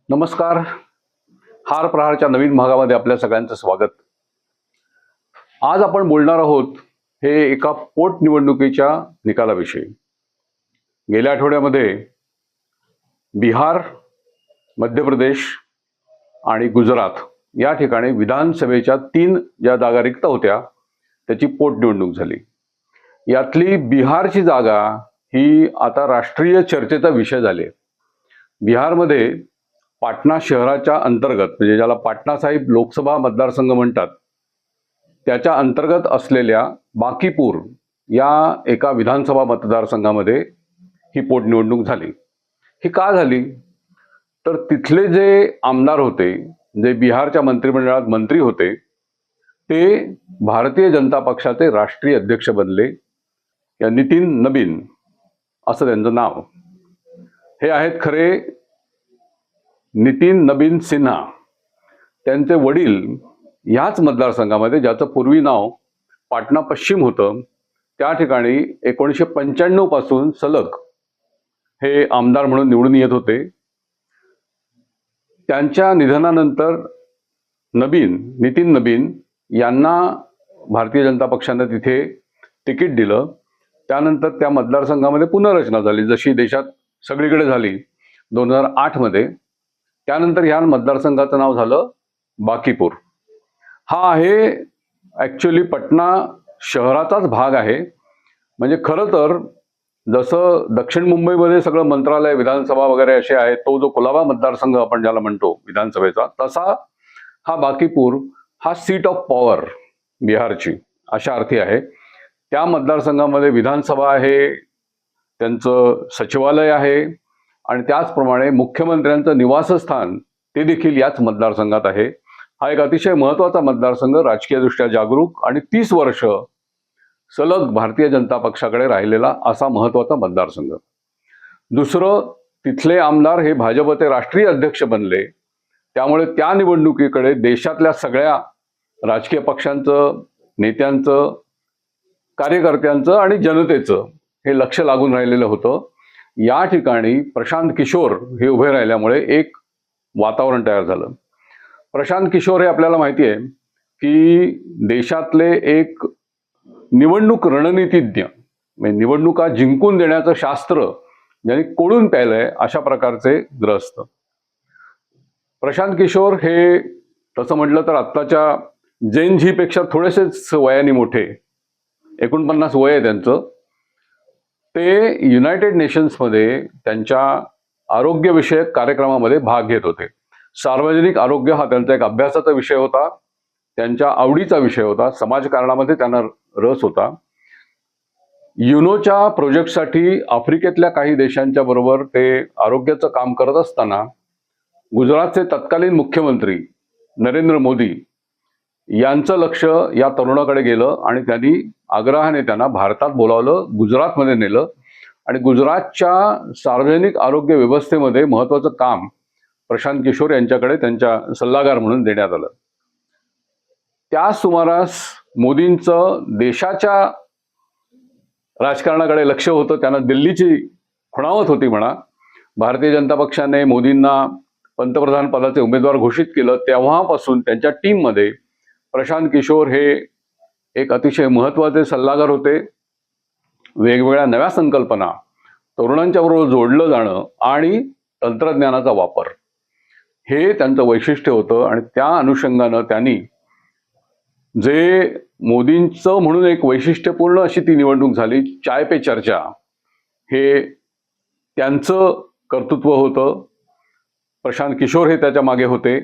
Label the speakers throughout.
Speaker 1: नमस्कार. हार प्रहारच्या नवीन भागामध्ये आपल्या सगळ्यांचं स्वागत. आज आपण बोलणार आहोत हे एका पोटनिवडणुकीच्या निकालाविषयी. गेल्या आठवड्यामध्ये बिहार, मध्य प्रदेश आणि गुजरात या ठिकाणी विधानसभेच्या 3 ज्या जागा रिक्त होत्या त्याची पोटनिवडणूक झाली. यातली बिहारची जागा ही आता राष्ट्रीय चर्चेचा विषय झाली. बिहारमध्ये पाटणा शहराच्या अंतर्गत म्हणजे ज्याला पाटणा साहिब लोकसभा मतदारसंघ म्हणतात त्याच्या अंतर्गत असलेल्या बांकीपूर या एका विधानसभा मतदारसंघामध्ये ही पोटनिवडणूक झाली. ही का झाली तर तिथले जे आमदार होते, जे बिहारच्या मंत्रिमंडळात मंत्री होते, ते भारतीय जनता पक्षाचे राष्ट्रीय अध्यक्ष बनले. या नितीन नबीन असं त्यांचं नाव. हे आहेत खरे नितीन नबीन सिन्हा. त्यांचे वडील ह्याच मतदारसंघामध्ये, ज्याचं पूर्वी नाव पाटणा पश्चिम होतं, त्या ठिकाणी 1995 पासून सलग हे आमदार म्हणून निवडून येत होते. त्यांच्या निधनानंतर नितीन नबीन यांना भारतीय जनता पक्षाने तिथे तिकीट दिलं. त्यानंतर त्या मतदारसंघामध्ये पुनर्रचना झाली, जशी देशात सगळीकडे झाली 2008 मध्ये. त्यानंतर ह्या मतदारसंघाचं नाव झालं बांकीपूर. हा आहे ॲक्च्युली पटना शहराचाच भाग आहे. म्हणजे खरं तर जसं दक्षिण मुंबईमध्ये सगळं मंत्रालय, विधानसभा वगैरे असे आहेत, तो जो कुलाबा मतदारसंघ आपण ज्याला म्हणतो विधानसभेचा, तसा हा बांकीपूर हा सीट ऑफ पॉवर बिहारची अशा अर्थी आहे. त्या मतदारसंघामध्ये विधानसभा आहे, त्यांचं सचिवालय आहे आणि त्याचप्रमाणे मुख्यमंत्र्यांचं निवासस्थान ते देखील याच मतदारसंघात आहे. हा एक अतिशय महत्त्वाचा मतदारसंघ, राजकीयदृष्ट्या जागरूक आणि 30 वर्ष सलग भारतीय जनता पक्षाकडे राहिलेला असा महत्त्वाचा मतदारसंघ. दुसरं, तिथले आमदार हे भाजपचे राष्ट्रीय अध्यक्ष बनले. त्यामुळे त्या निवडणुकीकडे देशातल्या सगळ्या राजकीय पक्षांचं, नेत्यांचं, कार्यकर्त्यांचं आणि जनतेचं हे लक्ष लागून राहिलेलं होतं. या ठिकाणी प्रशांत किशोर हे उभे राहिल्यामुळे एक वातावरण तयार झालं. प्रशांत किशोर हे आपल्याला माहिती आहे की देशातले एक निवडणूक रणनीतिज्ञ, म्हणजे निवडणुका जिंकून देण्याचं शास्त्र ज्यांनी कोडून प्यायलंय अशा प्रकारचे ग्रस्त. प्रशांत किशोर हे तसं म्हटलं तर आत्ताच्या जैन झीपेक्षा थोडेसेच वयाने मोठे, 49 वय आहे त्यांचं. ते युनायटेड नेशन्समध्ये त्यांच्या आरोग्यविषयक कार्यक्रमामध्ये भाग घेत होते. सार्वजनिक आरोग्य हा त्यांचा एक अभ्यासाचा विषय होता, त्यांच्या आवडीचा विषय होता, समाजकारणामध्ये त्यांना रस होता. युनोच्या प्रोजेक्टसाठी आफ्रिकेतल्या काही देशांच्या बरोबर ते आरोग्याचं काम करत असताना गुजरातचे तत्कालीन मुख्यमंत्री नरेंद्र मोदी यांचं लक्ष या तरुणाकडे गेलं आणि त्यांनी आग्रहाने त्यांना भारतात बोलावलं, गुजरातमध्ये नेलं आणि गुजरातच्या सार्वजनिक आरोग्य व्यवस्थेमध्ये महत्त्वाचं काम प्रशांत किशोर यांच्याकडे त्यांच्या सल्लागार म्हणून देण्यात आलं. त्या सुमारास मोदींचं देशाच्या राजकारणाकडे लक्ष होतं. त्यांना दिल्लीची खुणावत होती म्हणा. भारतीय जनता पक्षाने मोदींना पंतप्रधान पदाचे उमेदवार घोषित केलं. तेव्हापासून त्यांच्या टीममध्ये प्रशांत किशोर हे एक अतिशय महत्त्वाचे सल्लागार होते. वेगवेगळ्या नव्या संकल्पना, तरुणांच्या बरोबर जोडलं जाणं आणि तंत्रज्ञानाचा वापर हे त्यांचं वैशिष्ट्य होतं. आणि त्या अनुषंगानं त्यांनी जे मोदींचं म्हणून एक वैशिष्ट्यपूर्ण अशी ती निवडणूक झाली, चाय पे चर्चा, हे त्यांचं कर्तृत्व होतं. प्रशांत किशोर हे त्याच्या मागे होते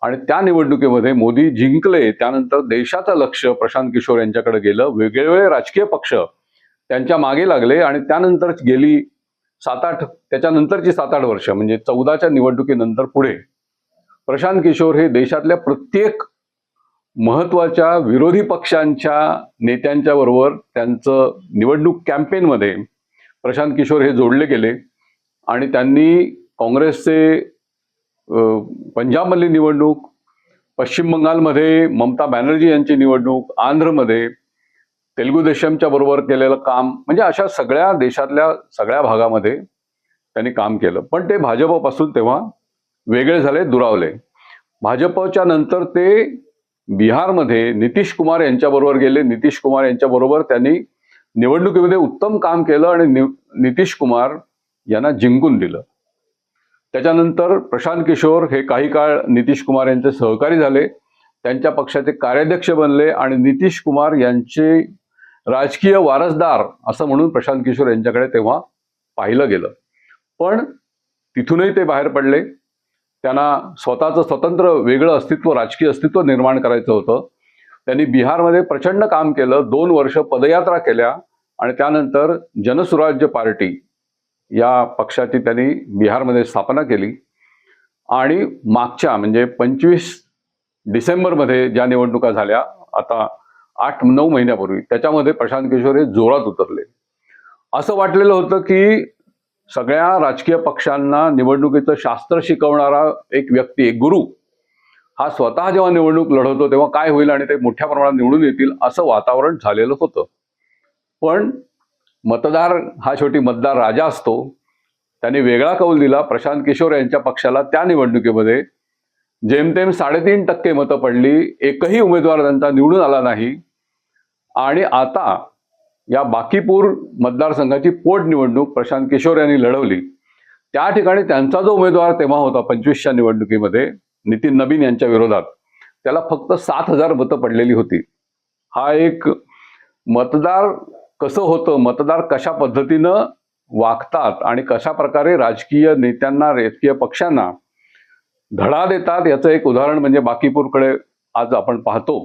Speaker 1: आणि त्या निवडणुकीमध्ये मोदी जिंकले. त्यानंतर देशाचं लक्ष प्रशांत किशोर यांच्याकडे गेलं. वेगवेगळे राजकीय पक्ष त्यांच्या मागे लागले आणि त्यानंतर गेली त्याच्यानंतरची 7-8 वर्ष म्हणजे 14च्या निवडणुकीनंतर पुढे प्रशांत किशोर हे देशातल्या प्रत्येक महत्त्वाच्या विरोधी पक्षांच्या नेत्यांच्या बरोबर त्यांचं निवडणूक कॅम्पेनमध्ये प्रशांत किशोर हे जोडले गेले आणि त्यांनी काँग्रेसचे पंजाबमधली निवडणूक, पश्चिम बंगालमध्ये ममता बॅनर्जी यांची निवडणूक, आंध्रमध्ये तेलुगू देशमच्या बरोबर केलेलं काम, म्हणजे अशा सगळ्या देशातल्या सगळ्या भागामध्ये त्यांनी काम केलं. पण ते भाजपपासून तेव्हा वेगळे झाले, दुरावले. भाजपच्या नंतर ते बिहारमध्ये नितीश कुमार यांच्याबरोबर गेले. नितीश कुमार यांच्याबरोबर त्यांनी निवडणुकीमध्ये उत्तम काम केलं आणि नितीश कुमार यांना जिंकून दिलं. त्याच्यानंतर प्रशांत किशोर हे काही काळ नितीश कुमार यांचे सहकारी झाले, त्यांच्या पक्षाचे कार्याध्यक्ष बनले आणि नितीश कुमार यांचे राजकीय वारसदार असं म्हणून प्रशांत किशोर यांच्याकडे तेव्हा पाहिलं गेलं. पण तिथूनही ते बाहेर पडले. त्यांना स्वतःचं स्वतंत्र वेगळं अस्तित्व, राजकीय अस्तित्व निर्माण करायचं होतं. त्यांनी बिहारमध्ये प्रचंड काम केलं, 2 वर्ष पदयात्रा केल्या आणि त्यानंतर जनसुराज्य पार्टी या पक्षाची त्यांनी बिहारमध्ये स्थापना केली. आणि मागच्या म्हणजे 25 डिसेंबरमध्ये ज्या निवडणुका झाल्या आता 8-9 महिन्यापूर्वी, त्याच्यामध्ये प्रशांत किशोर हे जोरात उतरले. असं वाटलेलं होतं की सगळ्या राजकीय पक्षांना निवडणुकीचं शास्त्र शिकवणारा एक व्यक्ती, एक गुरु हा स्वतः जेव्हा निवडणूक लढवतो तेव्हा काय होईल आणि ते मोठ्या प्रमाणात निवडून येतील असं वातावरण झालेलं होतं. पण मतदार हा शेवटी मतदार राजा असतो. त्यांनी वेगळा कौल दिला. प्रशांत किशोर यांच्या पक्षाला त्या निवडणुकीमध्ये जेमतेम 3.5% मतं पडली. एकही उमेदवार त्यांचा निवडून आला नाही. आणि आता या बाकीपूर मतदारसंघाची पोटनिवडणूक प्रशांत किशोर यांनी लढवली. त्या ठिकाणी त्यांचा जो उमेदवार तेव्हा होता 25च्या निवडणुकीमध्ये नितीन नबीन यांच्या विरोधात, त्याला फक्त 7,000 मतं पडलेली होती. हा एक मतदार कसं होतं, मतदार कशा पद्धतीनं वागतात आणि कशा प्रकारे राजकीय नेत्यांना, राजकीय पक्षांना धडा देतात याचं एक उदाहरण म्हणजे बाकीपूरकडे आज आपण पाहतो.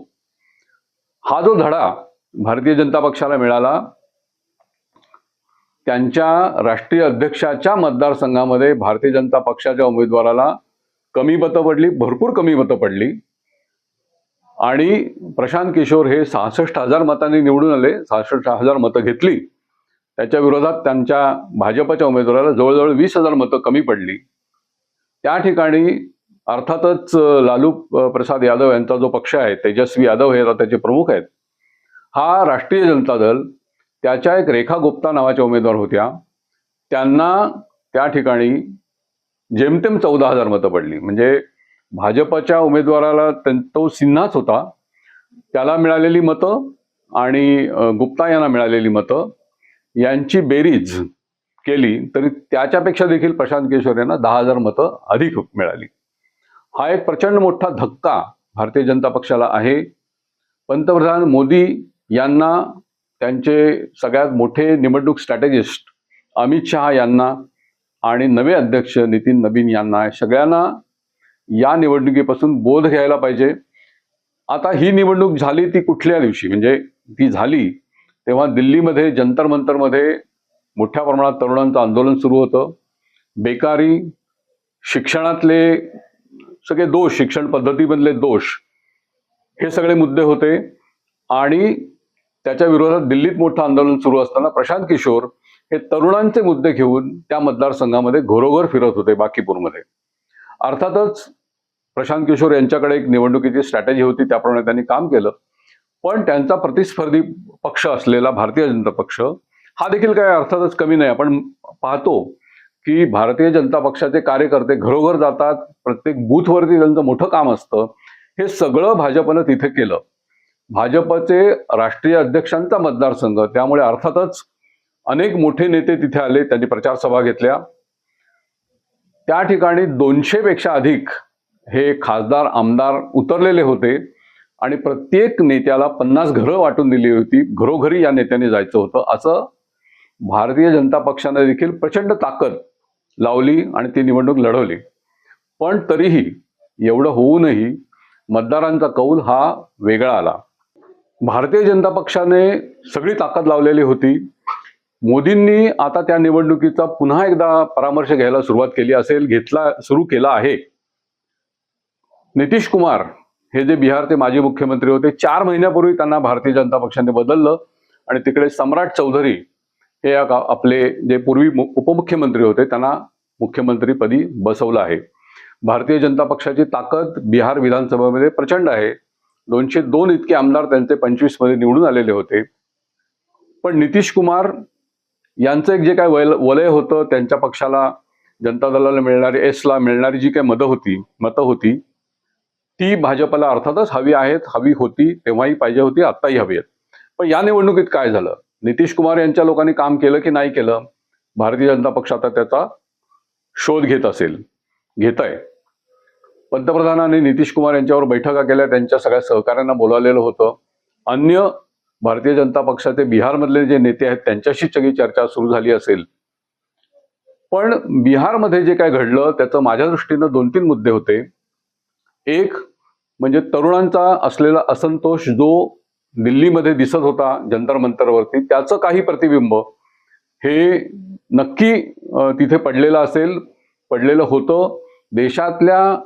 Speaker 1: हा जो धडा भारतीय जनता पक्षाला मिळाला, त्यांच्या राष्ट्रीय अध्यक्षाच्या मतदारसंघामध्ये भारतीय जनता पक्षाच्या उमेदवाराला कमी मतं पडली, भरपूर कमी मतं पडली. आणि प्रशांत किशोर हे 66,000 मतांनी निवडून आले, 66,000 मतं घेतली. त्याच्या विरोधात त्यांच्या भाजपच्या उमेदवाराला जवळजवळ 20,000 मतं कमी पडली. त्या ठिकाणी अर्थातच लालू प्रसाद यादव यांचा जो पक्ष आहे, तेजस्वी यादव हे त्याचे प्रमुख आहेत, हा राष्ट्रीय जनता दल, त्याच्या एक रेखा गुप्ता नावाच्या उमेदवार होत्या, त्यांना त्या ठिकाणी जेमतेम 14,000 मतं पडली. म्हणजे भाजपच्या उमेदवाराला तो सिन्हाच होता, त्याला मिळालेली मतं आणि गुप्ता यांना मिळालेली मतं यांची बेरीज केली तरी त्याच्यापेक्षा देखील प्रशांत किशोर यांना 10,000 मतं अधिक मिळाली. हा एक प्रचंड मोठा धक्का भारतीय जनता पक्षाला आहे. पंतप्रधान मोदी यांना, त्यांचे सगळ्यात मोठे निवडणूक स्ट्रॅटेजिस्ट अमित शहा यांना आणि नवे अध्यक्ष नितीन नबीन यांना, सगळ्यांना या निवडणुकीपासून बोध घ्यायला पाहिजे. आता ही निवडणूक झाली ती कुठल्या दिवशी, म्हणजे ती झाली तेव्हा दिल्लीमध्ये जंतर मंतरमध्ये मोठ्या प्रमाणात तरुणांचं आंदोलन सुरू होतं. बेकारी, शिक्षणातले सगळे दोष, शिक्षण पद्धतीमधले दोष, हे सगळे मुद्दे होते. आणि त्याच्या विरोधात दिल्लीत मोठं आंदोलन सुरू असताना प्रशांत किशोर हे तरुणांचे मुद्दे घेऊन त्या मतदारसंघामध्ये घरोघर फिरत होते बाकीपूरमध्ये. अर्थातच प्रशांत किशोर यांच्याकडे एक निवडणुकीची स्ट्रॅटेजी होती, त्याप्रमाणे त्यांनी काम केलं. पण त्यांचा प्रतिस्पर्धी पक्ष असलेला भारतीय जनता पक्ष हा देखील काही अर्थातच कमी नाही. आपण पाहतो की भारतीय जनता पक्षाचे कार्यकर्ते घरोघर जातात, प्रत्येक बूथवरती त्यांचं मोठं काम असतं. हे सगळं भाजपनं तिथे केलं. भाजपचे राष्ट्रीय अध्यक्षांचा मतदारसंघ, त्यामुळे अर्थातच अनेक मोठे नेते तिथे आले, त्यांनी प्रचार सभा घेतल्या. त्या ठिकाणी 200 पेक्षा अधिक हे खासदार, आमदार उतरलेले होते आणि प्रत्येक नेत्याला 50 घरं वाटून दिली होती. घरोघरी या नेत्यांनी जायचं होतं. असं भारतीय जनता पक्षाने देखील प्रचंड ताकद लावली आणि ती निवडणूक लढवली. पण तरीही एवढं होऊनही मतदारांचा कौल हा वेगळा आला. भारतीय जनता पक्षाने सगळी ताकद लावलेली होती. मोदींनी आता त्या निवडणुकीचा पुन्हा एकदा परामर्श घ्यायला सुरुवात केली असेल, सुरू केला आहे. नितीश कुमार हे जे बिहारचे माजी मुख्यमंत्री होते, 4 महिन्यापूर्वी त्यांना भारतीय जनता पक्षाने बदललं आणि तिकडे सम्राट चौधरी हे आपले जे पूर्वी उपमुख्यमंत्री होते त्यांना मुख्यमंत्रीपदी बसवलं आहे. भारतीय जनता पक्षाची ताकद बिहार विधानसभेमध्ये प्रचंड आहे. 202 इतके आमदार त्यांचे 25 मध्ये निवडून आलेले होते. पण नितीश कुमार यांचं एक जे काय वलय होतं, त्यांच्या पक्षाला जनता दलाला मिळणारी एसला मिळणारी जी काही मतं होती ती भाजपला अर्थातच हवी आहेत, हवी होती तेव्हाही पाहिजे होती, आत्ताही हवी आहेत. पण या निवडणुकीत काय झालं? नितीश कुमार यांच्या लोकांनी काम केलं की नाही केलं? भारतीय जनता पक्ष आता त्याचा शोध घेत आहे. पंतप्रधानांनी नितीश कुमार यांच्यावर बैठका केल्या, त्यांच्या सगळ्या सहकाऱ्यांना बोलावलेलं होतं. अन्य भारतीय जनता पक्षाचे बिहारमधले जे नेते आहेत त्यांच्याशी सगळी चर्चा सुरू झाली असेल. पण बिहारमध्ये जे काय घडलं त्याचं माझ्या दृष्टीनं 2-3 मुद्दे होते. एक म्हणजे तरुणांचा असलेला असंतोष जो दिल्लीमध्ये दिसत होता जंतर मंतरवरती, त्याचं काही प्रतिबिंब हे नक्की तिथे पडलेलं होतं. देशातल्या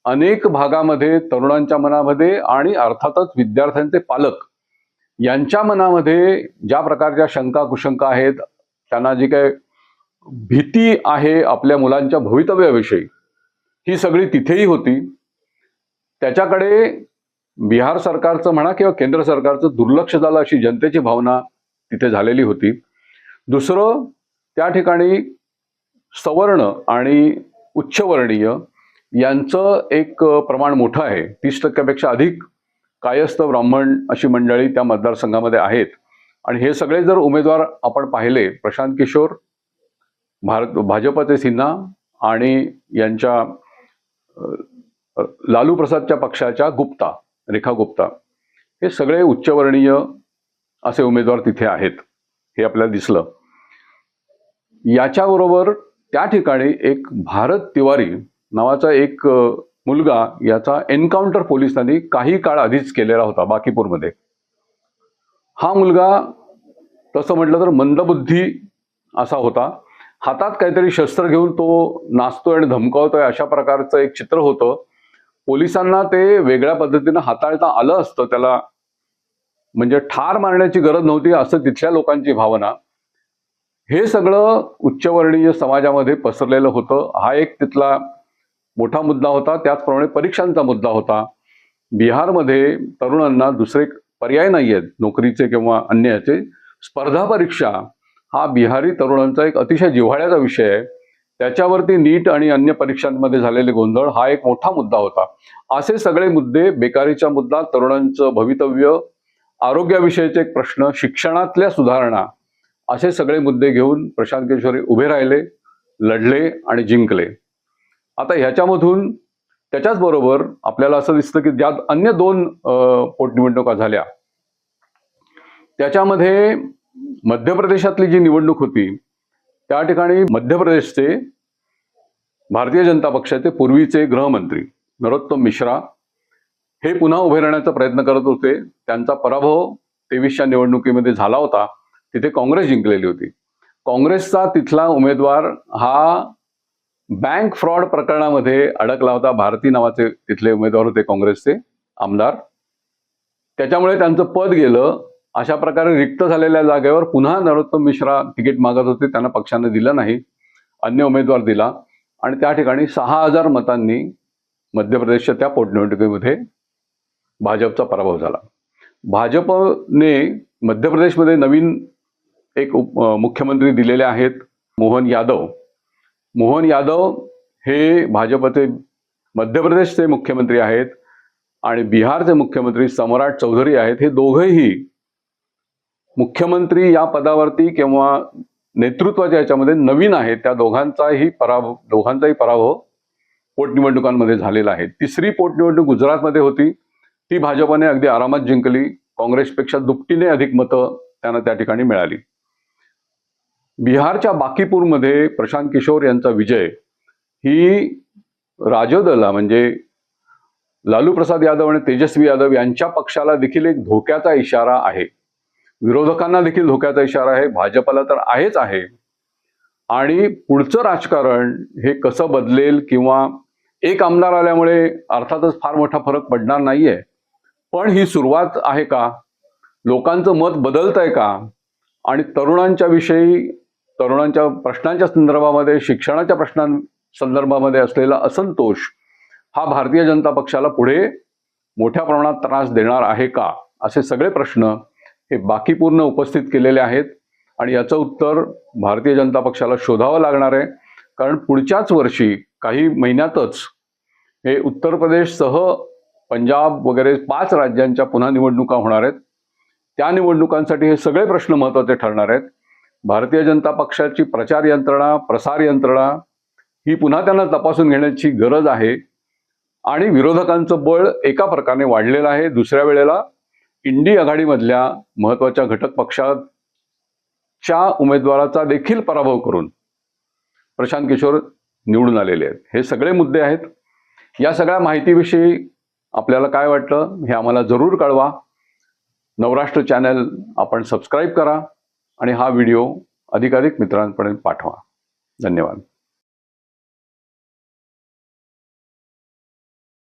Speaker 1: अनेक भागामध्ये तरुणांच्या मनामध्ये आणि अर्थातच विद्यार्थ्यांचे पालक यांच्या मनामध्ये ज्या प्रकारच्या शंका कुशंका आहेत, त्यांना जी काय भीती आहे आपल्या मुलांच्या भवितव्याविषयी, ही सगळी तिथेही होती. त्याच्याकडे बिहार सरकारचं म्हणा किंवा केंद्र सरकारचं दुर्लक्ष झालं अशी जनतेची भावना तिथे झालेली होती. दुसरं, त्या ठिकाणी सवर्ण आणि उच्चवर्णीय यांचं एक प्रमाण मोठं आहे. 30% अधिक कायस्थ ब्राह्मण अशी मंडळी त्या मतदारसंघामध्ये आहेत. आणि हे सगळे जर उमेदवार आपण पाहिले, प्रशांत किशोर, भाजपचे सिन्हा आणि यांच्या लालू प्रसादच्या पक्षाच्या रेखा गुप्ता, हे सगळे उच्चवर्णीय असे उमेदवार तिथे आहेत, हे आपल्याला दिसलं. याच्याबरोबर त्या ठिकाणी एक भारत तिवारी नावाचा एक मुलगा, याचा एन्काउंटर पोलिसांनी काही काळ आधीच केलेला होता बाकीपूरमध्ये. हा मुलगा तसं म्हटलं तर मंदबुद्धी असा होता. हातात काहीतरी शस्त्र घेऊन तो नाचतोय आणि धमकावतोय अशा प्रकारचं एक चित्र होतं. पोलिसांना ते वेगळ्या पद्धतीनं हाताळता आलं असतं, त्याला म्हणजे ठार मारण्याची गरज नव्हती असं तिथल्या लोकांची भावना. हे सगळं उच्चवर्णीय समाजामध्ये पसरलेलं होतं. हा एक तिथला मोठा मुद्दा होता. त्याचप्रमाणे परीक्षांचा मुद्दा होता. बिहारमध्ये तरुणांना दुसरे पर्याय नाही आहेत नोकरीचे किंवा अन्य याचे. स्पर्धा परीक्षा हा बिहारी तरुणांचा एक अतिशय जिव्हाळ्याचा विषय आहे. त्याच्यावरती नीट आणि अन्य परीक्षांमध्ये झालेले गोंधळ हा एक मोठा मुद्दा होता. असे सगळे मुद्दे, बेकारीचा मुद्दा, तरुणांचं भवितव्य, आरोग्याविषयीचे एक प्रश्न, शिक्षणातल्या सुधारणा, असे सगळे मुद्दे घेऊन प्रशांत किशोर उभे राहिले, लढले आणि जिंकले. आता ह्याच्यामधून त्याच्याच बरोबर आपल्याला असं दिसतं की ज्या अन्य 2 पोटनिवडणुका झाल्या त्याच्यामध्ये मध्य प्रदेशातली जी निवडणूक होती त्या ठिकाणी मध्य प्रदेशचे भारतीय जनता पक्षाचे पूर्वीचे गृहमंत्री नरोत्तम मिश्रा हे पुन्हा उभे राहण्याचा प्रयत्न करत होते. त्यांचा पराभव 23च्या निवडणुकीमध्ये झाला होता. तिथे काँग्रेस जिंकलेली होती. काँग्रेसचा तिथला उमेदवार हा बँक फ्रॉड प्रकरणामध्ये अडकला होता. भारती नावाचे तिथले उमेदवार होते काँग्रेसचे आमदार. त्याच्यामुळे त्यांचं पद गेलं. अशा प्रकारे रिक्त झालेल्या जागेवर पुन्हा नरोत्तम मिश्रा तिकीट मागत होते. त्यांना पक्षाने दिलं नाही, अन्य उमेदवार दिला आणि त्या ठिकाणी 6000 मतांनी मध्य प्रदेशच्या त्या पोटनिवडणुकीमध्ये भाजपचा पराभव झाला. भाजपने मध्य प्रदेशमध्ये नवीन एक मुख्यमंत्री दिलेले आहेत, मोहन यादव हे भाजपचे मध्य प्रदेशचे मुख्यमंत्री आहेत आणि बिहारचे मुख्यमंत्री सम्राट चौधरी आहेत. हे दोघेही मुख्यमंत्री या पदावरती किंवा नेतृत्वाच्या याच्यामध्ये नवीन आहेत. त्या दोघांचाही पराभव पोटनिवडणुकांमध्ये झालेला आहे. तिसरी पोटनिवडणूक गुजरातमध्ये होती. ती भाजपने अगदी आरामात जिंकली. काँग्रेसपेक्षा दुपटीने अधिक मतं त्यांना त्या ठिकाणी मिळाली. बिहारच्या बाकीपूरमध्ये प्रशांत किशोर यांचा विजय ही राजदला म्हणजे लालू प्रसाद यादव आणि तेजस्वी यादव यांच्या पक्षाला देखील एक धोक्याचा इशारा आहे. विरोधकांना देखील धोक्याचा इशारा आहे. भाजपला तर आहेच आहे. आणि पुढचं राजकारण हे कसं बदलेल किंवा एक आमदार आल्यामुळे अर्थातच फार मोठा फरक पडणार नाहीये, पण ही सुरुवात आहे का? लोकांचं मत बदलतंय का? आणि तरुणांच्या प्रश्नांच्या संदर्भामध्ये, शिक्षणाच्या प्रश्नांसंदर्भामध्ये असलेला असंतोष हा भारतीय जनता पक्षाला पुढे मोठ्या प्रमाणात त्रास देणार आहे का? असे सगळे प्रश्न हे बाकीपूर्ण उपस्थित केलेले आहेत आणि याचं उत्तर भारतीय जनता पक्षाला शोधावं लागणार आहे. कारण पुढच्याच वर्षी काही महिन्यातच हे उत्तर प्रदेशसह पंजाब वगैरे 5 राज्यांच्या पुन्हा निवडणुका होणार आहेत. त्या निवडणुकांसाठी हे सगळे प्रश्न महत्त्वाचे ठरणार आहेत. भारतीय जनता पक्षाची प्रचार यंत्रणा, प्रसार यंत्रणा ही पुन्हा त्यांना तपासून घेण्याची गरज आहे. आणि विरोधकांचं बळ एका प्रकारे वाढलेलं आहे. दुसऱ्या वेळेला इंडी आघाडीमधल्या महत्त्वाच्या घटक पक्षाच्या उमेदवाराचा देखील पराभव करून प्रशांत किशोर निवडून आलेले आहेत. हे सगळे मुद्दे आहेत. या सगळ्या माहितीविषयी आपल्याला काय वाटलं हे आम्हाला जरूर कळवा. नवराष्ट्र चॅनल आपण सबस्क्राईब करा आणि हा व्हिडिओ अधिकाधिक मित्रांपर्यंत पाठवा. धन्यवाद.